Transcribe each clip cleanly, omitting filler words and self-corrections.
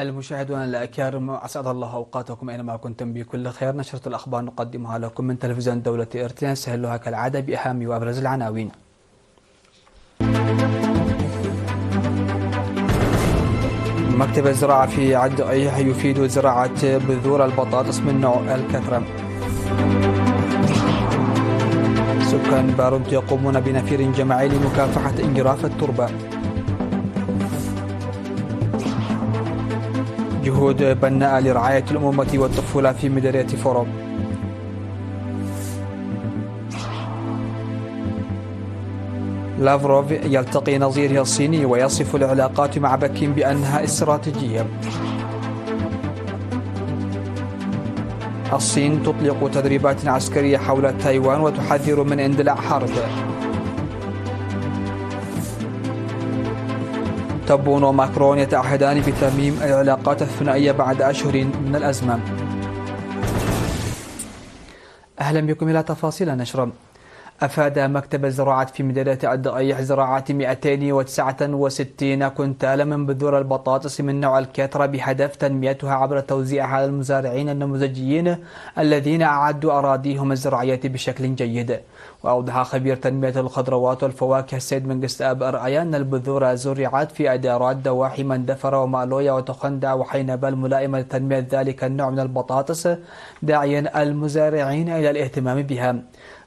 المشاهدون الأكارم، أسعد الله أوقاتكم أينما كنتم بكل خير. نشرة الأخبار نقدمها لكم من تلفزيون دولة إرتين، سهلها كالعادة بأهم وأبرز العناوين. مكتب الزراعة في عدعية يفيد زراعة بذور البطاطس من نوع الكثرة. سكان بارونت يقومون بنفير جماعي لمكافحة انجراف التربة. جهود بناءة لرعاية الأمومة والطفولة في مديرية فورو. لافروف يلتقي نظيره الصيني ويصف العلاقات مع بكين بأنها استراتيجية. الصين تطلق تدريبات عسكرية حول تايوان وتحذر من اندلاع حرب. تبون وماكرون يتعهدان بترميم العلاقات الثنائية بعد أشهر من الأزمة. أهلا بكم إلى تفاصيل النشرة. أفاد مكتب الزراعة في مديرية الدقيق زراعة 269 كنتالا من بذور البطاطس من نوع الكثرة بهدف تنميتها عبر توزيعها على المزارعين النموذجيين الذين أعدوا أراضيهم الزراعية بشكل جيد. وأوضح خبير تنمية الخضروات والفواكه السيد منجست أب أرأي أن البذور زرعت في إدارات ضواحي مندفر ومألوية وتخندع وحينبال ملائمة لتنمية ذلك النوع من البطاطس، داعيا المزارعين إلى الاهتمام بها.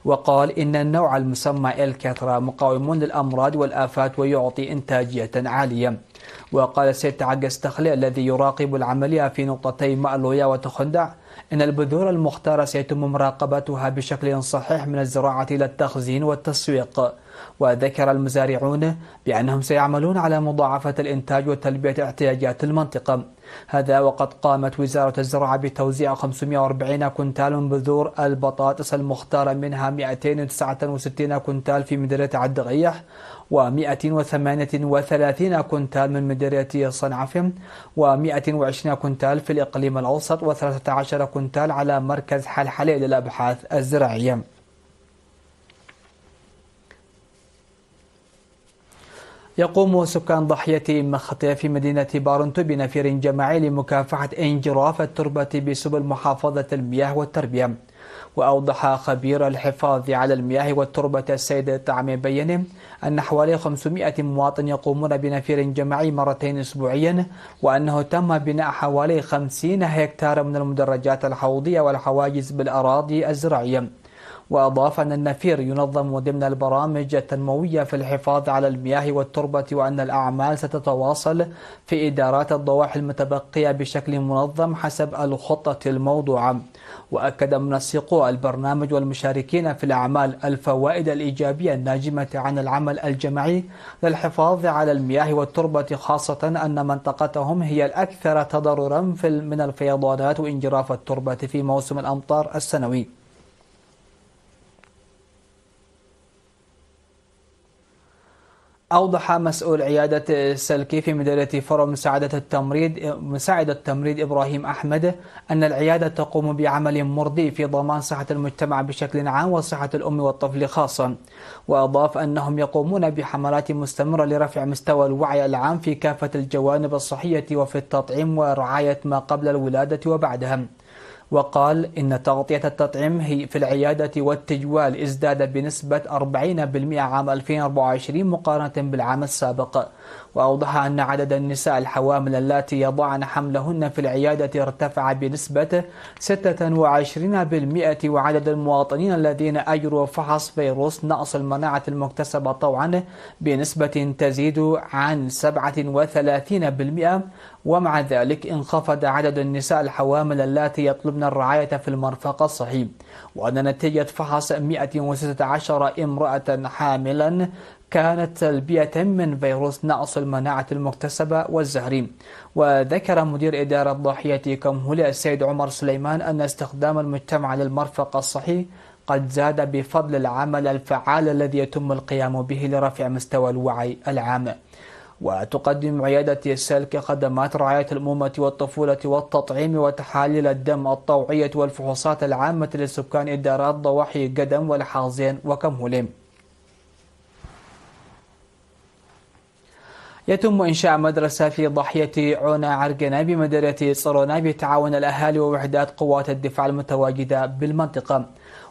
وقال إن النوع المسمى الكثرة مقاوم للأمراض والآفات ويعطي إنتاجية عالية. وقال السيد تعجز تخلي الذي يراقب العملية في نقطتي مألوية وتخندع إن البذور المختارة سيتم مراقبتها بشكل صحيح من الزراعة إلى التخزين والتسويق. وذكر المزارعون بأنهم سيعملون على مضاعفة الإنتاج وتلبية احتياجات المنطقة. هذا وقد قامت وزارة الزراعة بتوزيع 540 كنتال من بذور البطاطس المختارة، منها 269 كنتال في مديرية الدقيق، و138 كنتال من مديرية صنعاء، و120 كنتال في الإقليم الأوسط، و13 كنتال على مركز حلحلة للأبحاث الزراعية. يقوم سكان ضاحية مخطية في مدينة بارونتو بنفير جماعي لمكافحة انجراف التربة بسبل محافظة المياه والتربية. وأوضح خبير الحفاظ على المياه والتربة السيد طعمي بيّن أن حوالي 500 مواطن يقومون بنفير جماعي مرتين أسبوعيا، وأنه تم بناء حوالي 50 هكتار من المدرجات الحوضية والحواجز بالأراضي الزراعية. وأضاف أن النفير ينظم ضمن البرامج التنموية في الحفاظ على المياه والتربة، وأن الأعمال ستتواصل في إدارات الضواحي المتبقية بشكل منظم حسب الخطة الموضوعة. وأكد منسقو البرنامج والمشاركين في الأعمال الفوائد الإيجابية الناجمة عن العمل الجماعي للحفاظ على المياه والتربة، خاصة أن منطقتهم هي الأكثر تضررا من الفيضانات وانجراف التربة في موسم الأمطار السنوي. أوضح مسؤول عيادة سلكي في مديرية فرو مساعد التمريض إبراهيم أحمد أن العيادة تقوم بعمل مرضي في ضمان صحة المجتمع بشكل عام وصحة الأم والطفل خاصة. وأضاف أنهم يقومون بحملات مستمرة لرفع مستوى الوعي العام في كافة الجوانب الصحية وفي التطعيم ورعاية ما قبل الولادة وبعدها. وقال إن تغطية التطعيم في العيادة والتجوال ازداد بنسبة 40% عام 2024 مقارنة بالعام السابق. وأوضح أن عدد النساء الحوامل اللاتي يضعن حملهن في العيادة ارتفع بنسبة 26%، وعدد المواطنين الذين أجروا فحص فيروس نقص المناعة المكتسبة طوعا بنسبة تزيد عن 37%. ومع ذلك انخفض عدد النساء الحوامل اللاتي يطلبن الرعاية في المرفق الصحي، وأن نتيجة فحص 116 امرأة حاملا كانت سلبية من فيروس نقص المناعة المكتسبة والزهري. وذكر مدير إدارة ضاحية كمهولة السيد عمر سليمان أن استخدام المجتمع للمرفق الصحي قد زاد بفضل العمل الفعال الذي يتم القيام به لرفع مستوى الوعي العام. وتقدم عيادة السلك خدمات رعاية الأمومة والطفولة والتطعيم وتحاليل الدم الطوعية والفحوصات العامة لسكان إدارات ضواحي قدم والحاضين وكمهولين. يتم إنشاء مدرسة في ضاحية عونا عرقنة بمديرية صرونا بتعاون الأهالي ووحدات قوات الدفاع المتواجدة بالمنطقة.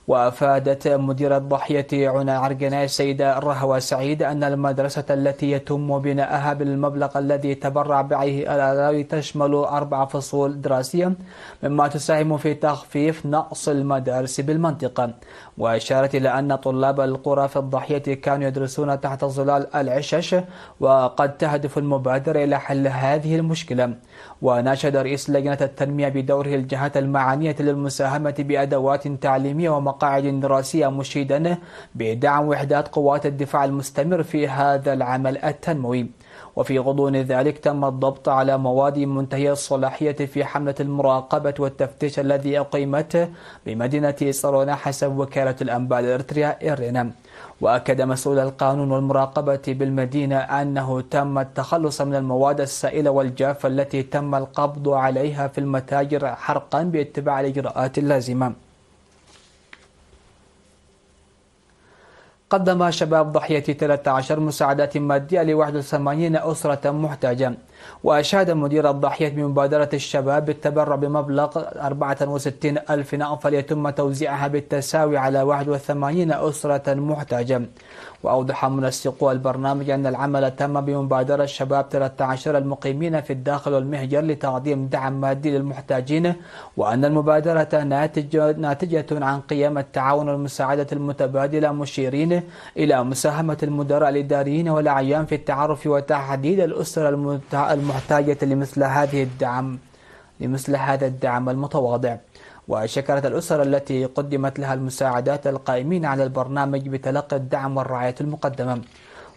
وأفادت مديرة ضاحية عونا عرقنة السيدة الرهوة سعيد أن المدرسة التي يتم بناءها بالمبلغ الذي تبرع به الأهالي تشمل 4 فصول دراسية، مما تساهم في تخفيف نقص المدارس بالمنطقة. وأشارت إلى أن طلاب القرى في الضاحية كانوا يدرسون تحت ظلال العشش، وقد تهدف المبادرة إلى حل هذه المشكلة. وناشد رئيس لجنة التنمية بدوره الجهات المعنية للمساهمة بأدوات تعليمية ومقاعد دراسية، مشيدا بدعم وحدات قوات الدفاع المستمر في هذا العمل التنموي. وفي غضون ذلك تم الضبط على مواد منتهية الصلاحية في حملة المراقبة والتفتيش الذي أقيمت بمدينة صرونا حسب وكالة الأنباء الإريترية إيرنا. وأكد مسؤول القانون والمراقبة بالمدينة أنه تم التخلص من المواد السائلة والجافة التي تم القبض عليها في المتاجر حرقا باتباع الإجراءات اللازمة. قدم شباب ضاحية 13 مساعدات مادية ل 81 أسرة محتاجة. وأشاد مدير الضاحية بمبادرة الشباب بالتبرع بمبلغ 64 ألف نقفة ليتم توزيعها بالتساوي على 81 أسرة محتاجة. وأوضح منسقو البرنامج أن العمل تم بمبادرة شباب 13 المقيمين في الداخل والمهجر لتقديم دعم مادي للمحتاجين، وأن المبادرة ناتجة عن قيم التعاون والمساعدة المتبادلة، مشيرين إلى مساهمة المدراء الإداريين والأعيان في التعرف وتحديد الأسر المحتاجة لمثل هذا الدعم المتواضع. وشكرت الأسر التي قدمت لها المساعدات القائمين على البرنامج بتلقي الدعم والرعاية المقدمة.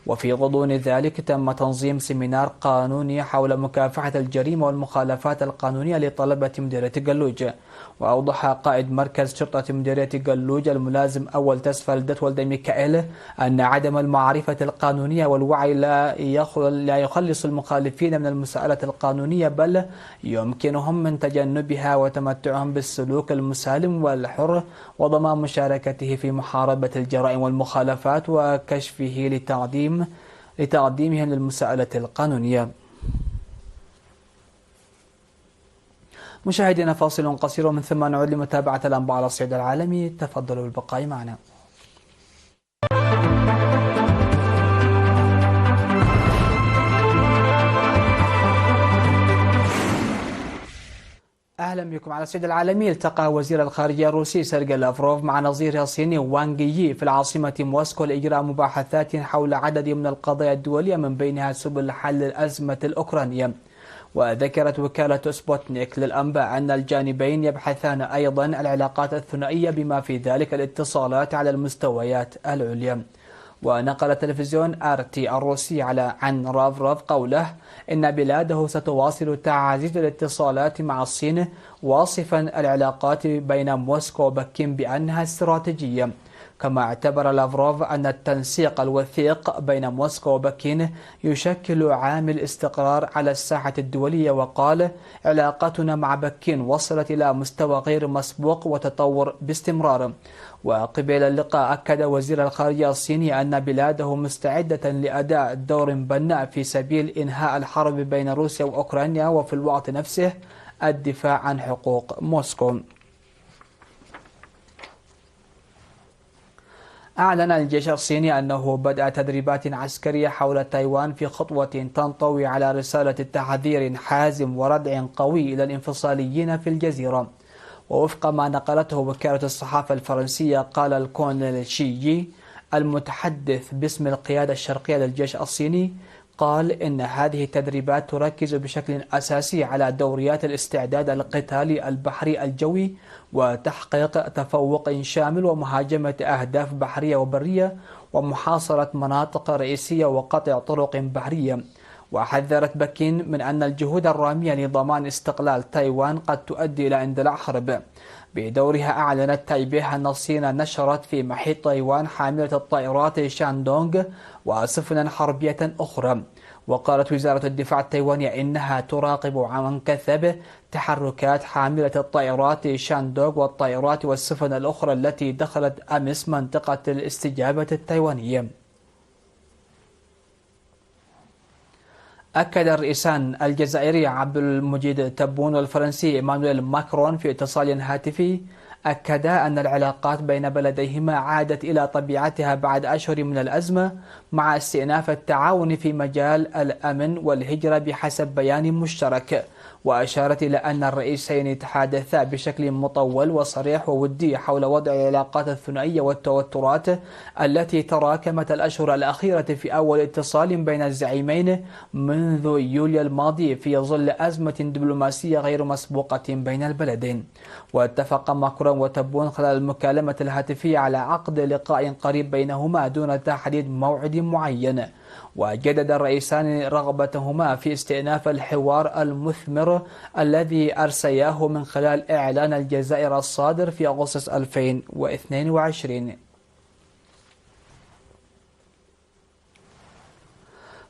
وفي غضون ذلك تم تنظيم سيمينار قانوني حول مكافحة الجريمة والمخالفات القانونية لطلبة مديرية قلوج. وأوضح قائد مركز شرطة مديرية قلوج الملازم أول تسفلدت ولد ميكائيل أن عدم المعرفة القانونية والوعي لا يخلص المخالفين من المساءلة القانونية، بل يمكنهم من تجنبها وتمتعهم بالسلوك المسالم والحر، وضمان مشاركته في محاربة الجرائم والمخالفات وكشفه لتقديمهم للمساءلة القانونية. مشاهدينا فاصل قصير ومن ثم نعود لمتابعة الأنباء على الصعيد العالمي. تفضلوا بالبقاء معنا. أهلا بكم. على الصعيد العالمي، التقى وزير الخارجية الروسي سيرجي لافروف مع نظيره الصيني وانغ يي في العاصمة موسكو لإجراء مباحثات حول عدد من القضايا الدولية، من بينها سبل حل الأزمة الأوكرانية. وذكرت وكالة سبوتنيك للأنباء أن الجانبين يبحثان أيضا العلاقات الثنائية بما في ذلك الاتصالات على المستويات العليا. ونقل تلفزيون آرتي الروسي عن لافروف قوله إن بلاده ستواصل تعزيز الاتصالات مع الصين، واصفا العلاقات بين موسكو وبكين بأنها استراتيجية. كما اعتبر لافروف أن التنسيق الوثيق بين موسكو وبكين يشكل عامل استقرار على الساحة الدولية، وقال علاقتنا مع بكين وصلت إلى مستوى غير مسبوق وتطور باستمرار. وقبل اللقاء أكد وزير الخارجية الصيني أن بلاده مستعدة لأداء دور بناء في سبيل إنهاء الحرب بين روسيا وأوكرانيا، وفي الوقت نفسه الدفاع عن حقوق موسكو. أعلن الجيش الصيني أنه بدأ تدريبات عسكرية حول تايوان في خطوة تنطوي على رسالة تحذير حازم وردع قوي إلى الانفصاليين في الجزيرة. ووفق ما نقلته وكالة الصحافة الفرنسية، قال الكولونيل شي المتحدث باسم القيادة الشرقية للجيش الصيني، قال إن هذه التدريبات تركز بشكل أساسي على دوريات الاستعداد القتالي البحري الجوي وتحقيق تفوق شامل ومهاجمة أهداف بحرية وبرية ومحاصرة مناطق رئيسية وقطع طرق بحرية. وحذرت بكين من أن الجهود الرامية لضمان استقلال تايوان قد تؤدي إلى اندلاع حرب. بدورها أعلنت تايبيه أن الصين نشرت في محيط تايوان حاملة الطائرات شاندونغ وسفنا حربية أخرى. وقالت وزارة الدفاع التايوانية إنها تراقب عن كثب تحركات حاملة الطائرات شاندونغ والطائرات والسفن الأخرى التي دخلت أمس منطقة الاستجابة التايوانية. أكد الرئيسان الجزائري عبد المجيد تبون والفرنسي إيمانويل ماكرون في اتصال هاتفي أكدا أن العلاقات بين بلديهما عادت إلى طبيعتها بعد أشهر من الأزمة مع استئناف التعاون في مجال الأمن والهجرة بحسب بيان مشترك. وأشارت إلى أن الرئيسين تحادثا بشكل مطول وصريح وودي حول وضع العلاقات الثنائية والتوترات التي تراكمت الأشهر الأخيرة في أول اتصال بين الزعيمين منذ يوليو الماضي في ظل أزمة دبلوماسية غير مسبوقة بين البلدين. واتفق ماكرون وتبون خلال المكالمة الهاتفية على عقد لقاء قريب بينهما دون تحديد موعد معين. وجدد الرئيسان رغبتهما في استئناف الحوار المثمر الذي أرسياه من خلال إعلان الجزائر الصادر في أغسطس 2022.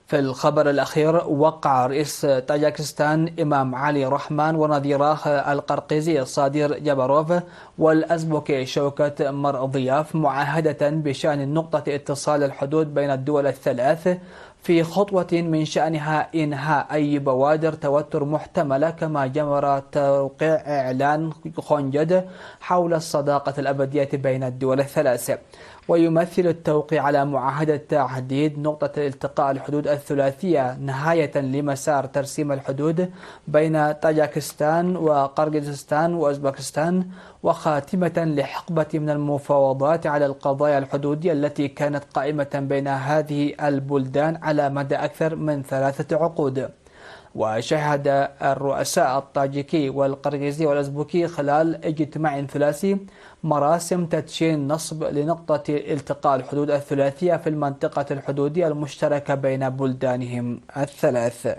في الخبر الأخير، وقع رئيس طاجكستان إمام علي رحمان ونظيراه القرقيزي صادر جابروف والأزبكي شوكت مرضياف معاهدة بشأن نقطة اتصال الحدود بين الدول الثلاث في خطوة من شأنها إنهاء أي بوادر توتر محتملة، كما جمر توقيع إعلان خونجد حول الصداقة الأبدية بين الدول الثلاث. ويمثل التوقيع على معاهدة تحديد نقطة التقاء الحدود الثلاثية نهاية لمسار ترسيم الحدود بين طاجكستان وقرقيزستان وأوزبكستان، وخاتمة لحقبة من المفاوضات على القضايا الحدودية التي كانت قائمة بين هذه البلدان على مدى أكثر من 3 عقود. وشهد الرؤساء الطاجيكي والقرقيزي والأزبكي خلال اجتماع ثلاثي مراسم تدشين نصب لنقطة التقاء الحدود الثلاثية في المنطقة الحدودية المشتركة بين بلدانهم الثلاث.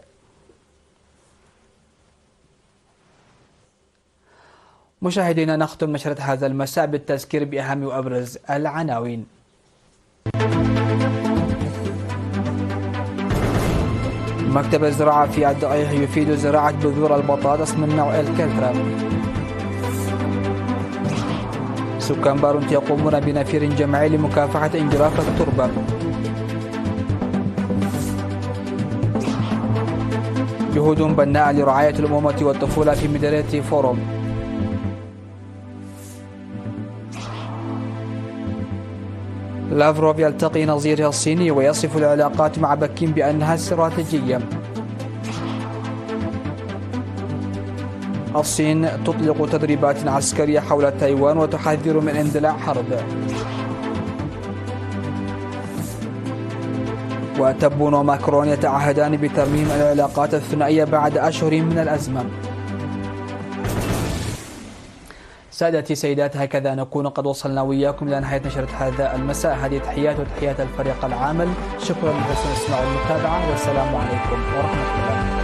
مشاهدينا، نختم نشرة هذا المساء بالتذكير بأهم وأبرز العناوين. مكتب الزراعة في الدقيق يفيد زراعة بذور البطاطس من نوع الكلترا. سكان بارونت يقومون بنفير جماعي لمكافحة انجراف التربة. جهود بناءة لرعاية الأمومة والطفولة في مديرية فوروم. لافروف يلتقي نظيره الصيني ويصف العلاقات مع بكين بأنها استراتيجية. الصين تطلق تدريبات عسكرية حول تايوان وتحذر من اندلاع حرب. وتبون وماكرون يتعهدان بترميم العلاقات الثنائية بعد أشهر من الأزمة. سادتي سيدات، هكذا نكون قد وصلنا وإياكم إلى نهاية نشرة هذا المساء. هذه تحيات وتحيات الفريق العامل. شكرا لحسن الاستماع والمتابعة، والسلام عليكم ورحمة الله.